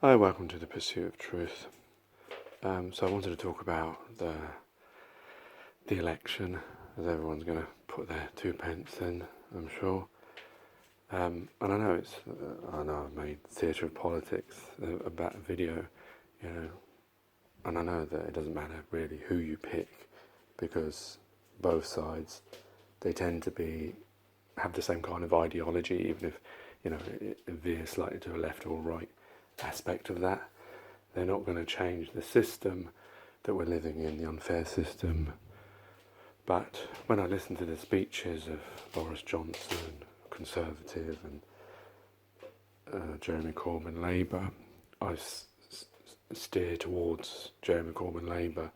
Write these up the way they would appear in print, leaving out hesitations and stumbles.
Hi, welcome to the Pursuit of Truth. So I wanted to talk about the election, as everyone's going to put their 2 pence in, I'm sure. And I know I know I've made theatre of politics about a video, and I know that it doesn't matter really who you pick, because both sides, they tend to have the same kind of ideology, even if it veers slightly to a left or right aspect of that. They're not going to change the system that we're living in, the unfair system. But when I listen to the speeches of Boris Johnson, Conservative, and Jeremy Corbyn, Labour, I steer towards Jeremy Corbyn, Labour.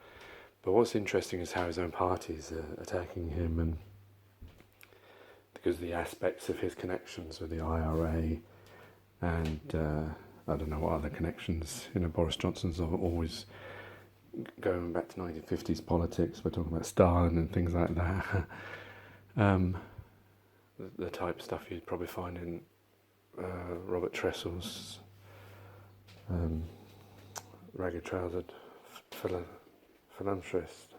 But what's interesting is how his own party's attacking him, and because the aspects of his connections with the IRA and I don't know what other connections. Boris Johnson's always going back to 1950s politics. We're talking about Stalin and things like that. The type of stuff you'd probably find in Robert Tressel's ragged-trousered philanthropist.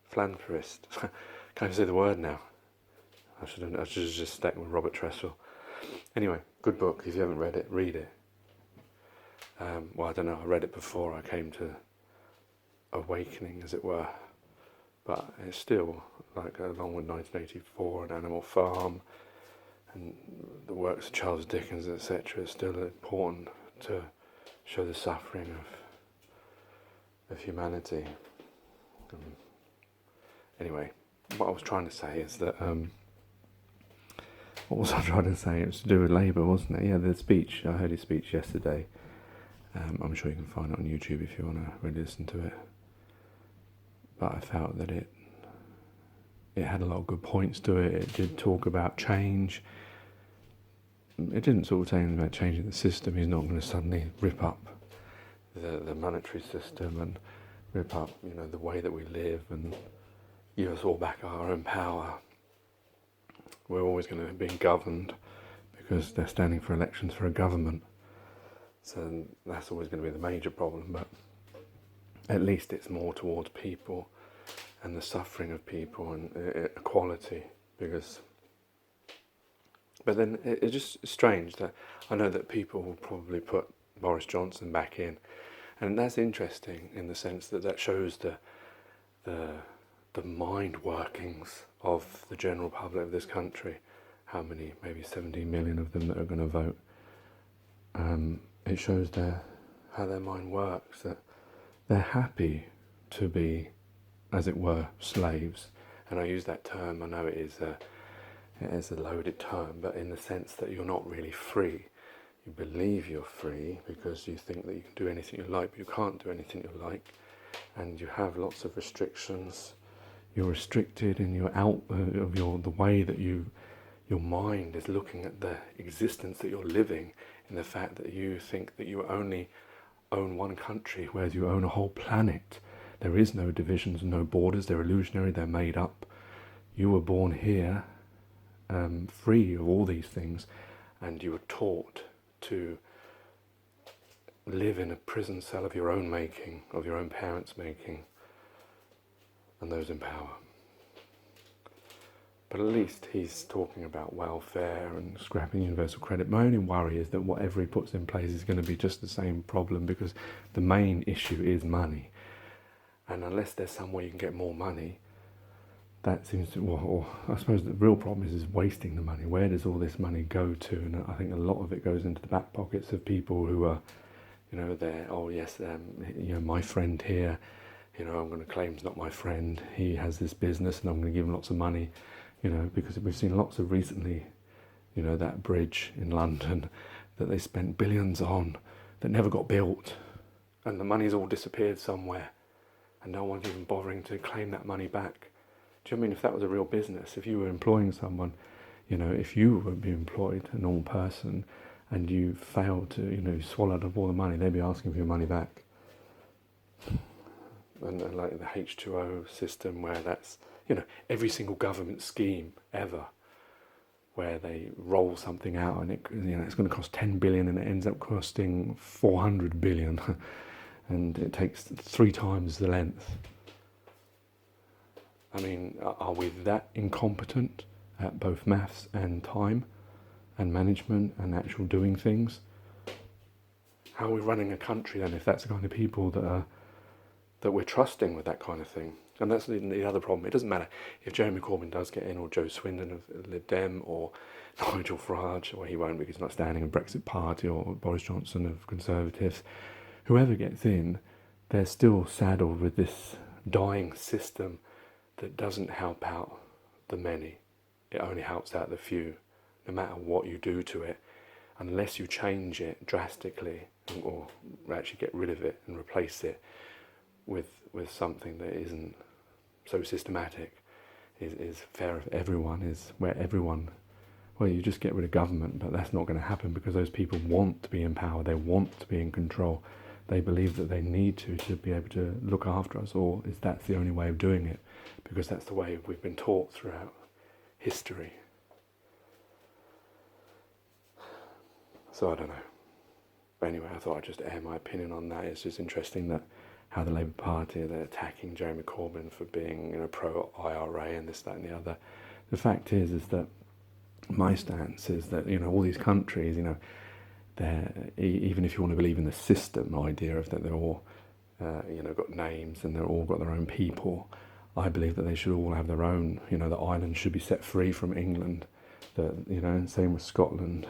Philanthropist. Can't even say the word now. I should have just stuck with Robert Tressel. Anyway, good book. If you haven't read it, read it. Well, I don't know, I read it before I came to awakening, as it were. But it's still, like, along with 1984 and Animal Farm and the works of Charles Dickens, etc., it's still important to show the suffering of humanity. Anyway, what I was trying to say is that what was I trying to say? It was to do with Labour, wasn't it? Yeah, the speech. I heard his speech yesterday. I'm sure you can find it on YouTube if you want to really listen to it. But I felt that it had a lot of good points to it. It did talk about change. It didn't sort of say anything about changing the system. He's not going to suddenly rip up the monetary system and rip up, the way that we live and give us all back our own power. We're always going to be governed because they're standing for elections for a government. So that's always going to be the major problem, but at least it's more towards people and the suffering of people and equality. But then it's just strange that I know that people will probably put Boris Johnson back in, and that's interesting in the sense that shows the mind workings of the general public of this country. How many? Maybe 17 million of them that are going to vote. It shows how their mind works, that they're happy to be, as it were, slaves. And I use that term, I know it is a loaded term, but in the sense that you're not really free. You believe you're free because you think that you can do anything you like, but you can't do anything you like, and you have lots of restrictions. You're restricted in the way that your mind is looking at the existence that you're living, in the fact that you think that you only own one country, whereas you own a whole planet. There is no divisions, no borders. They're illusionary. They're made up. You were born here, free of all these things, and you were taught to live in a prison cell of your own making, of your own parents' making, and those in power. But at least he's talking about welfare and scrapping universal credit. My only worry is that whatever he puts in place is going to be just the same problem, because the main issue is money. And unless there's some way you can get more money, that seems to, or I suppose the real problem is wasting the money. Where does all this money go to? And I think a lot of it goes into the back pockets of people who are, they're, oh yes, my friend here, I'm going to claim he's not my friend. He has this business and I'm going to give him lots of money. Because we've seen lots of recently, that bridge in London that they spent billions on that never got built, and the money's all disappeared somewhere, and no one's even bothering to claim that money back. Do you know what I mean? If that was a real business, if you were employing someone, if you were being employed, a normal person, and you failed to, swallowed up all the money, they'd be asking for your money back. And like the H2O system, where that's, every single government scheme ever, where they roll something out and it's going to cost 10 billion and it ends up costing 400 billion and it takes 3 times the length. I mean, are we that incompetent at both maths and time and management and actual doing things? How are we running a country then if that's the kind of people that we're trusting with that kind of thing? And that's the other problem. It doesn't matter if Jeremy Corbyn does get in, or Joe Swindon of Lib Dem, or Nigel Farage, or he won't because he's not standing, a Brexit Party, or Boris Johnson of Conservatives. Whoever gets in, they're still saddled with this dying system that doesn't help out the many. It only helps out the few, no matter what you do to it. Unless you change it drastically, or actually get rid of it and replace it with something that isn't so systematic, is fair for everyone, is where everyone, well, you just get rid of government, but that's not going to happen because those people want to be in power, they want to be in control, they believe that they need to be able to look after us, or is that's the only way of doing it, because that's the way we've been taught throughout history. So I don't know. But anyway, I thought I'd just air my opinion on that. It's just interesting that how the Labour Party, they're attacking Jeremy Corbyn for being, pro-IRA and this, that and the other. The fact is that my stance is that, all these countries, they're, even if you want to believe in the system idea of that they're all, got names and they're all got their own people, I believe that they should all have their own, the island should be set free from England, and same with Scotland.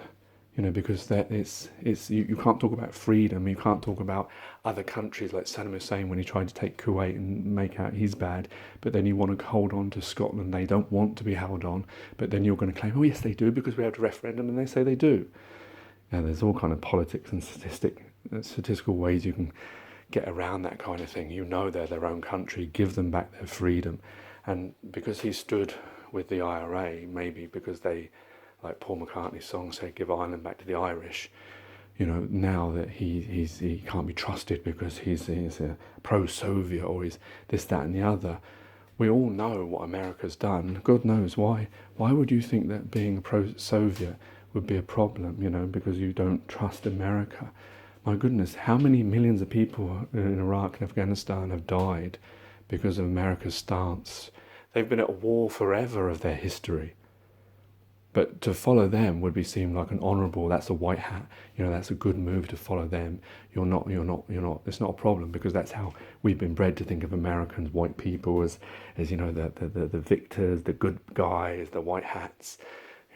Because that you can't talk about freedom, you can't talk about other countries like Saddam Hussein when he tried to take Kuwait and make out he's bad, but then you want to hold on to Scotland, they don't want to be held on, but then you're going to claim, oh yes they do because we had a referendum, and they say they do. There's all kind of politics and statistical ways you can get around that kind of thing. They're their own country, give them back their freedom. And because he stood with the IRA, maybe because they, like Paul McCartney's song said, give Ireland back to the Irish, now that he can't be trusted because he's a pro-Soviet, or he's this, that and the other. We all know what America's done. God knows why. Why would you think that being a pro-Soviet would be a problem, because you don't trust America? My goodness, how many millions of people in Iraq and Afghanistan have died because of America's stance? They've been at war forever of their history. But to follow them would be seen like an honourable, that's a white hat, that's a good move to follow them. You're not, it's not a problem, because that's how we've been bred to think of Americans, white people, as the victors, the good guys, the white hats,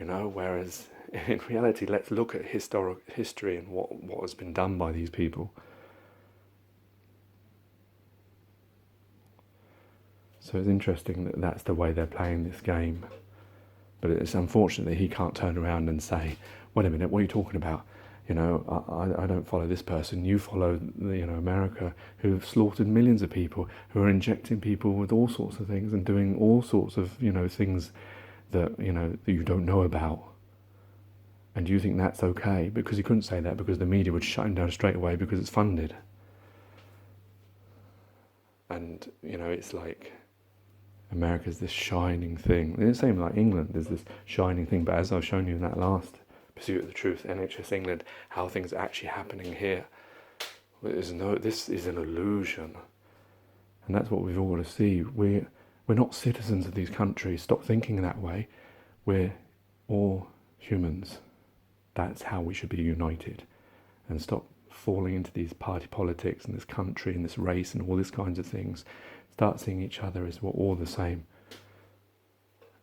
whereas in reality, let's look at history and what has been done by these people. So it's interesting that that's the way they're playing this game. But it's unfortunate that he can't turn around and say, wait a minute, what are you talking about? I don't follow this person. You follow, America, who've slaughtered millions of people, who are injecting people with all sorts of things and doing all sorts of, things that, that you don't know about. And you think that's okay? Because he couldn't say that because the media would shut him down straight away because it's funded. And, it's like America's this shining thing. It's the same like England, there's this shining thing, but as I've shown you in that last Pursuit of the Truth, NHS England, how things are actually happening here. This is an illusion. And that's what we've all got to see. We're not citizens of these countries. Stop thinking that way. We're all humans. That's how we should be united. And stop falling into these party politics and this country and this race and all these kinds of things. Start seeing each other as we're all the same.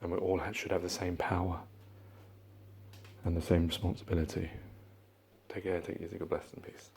And we all should have the same power and the same responsibility. Take care, take it easy, God bless and peace.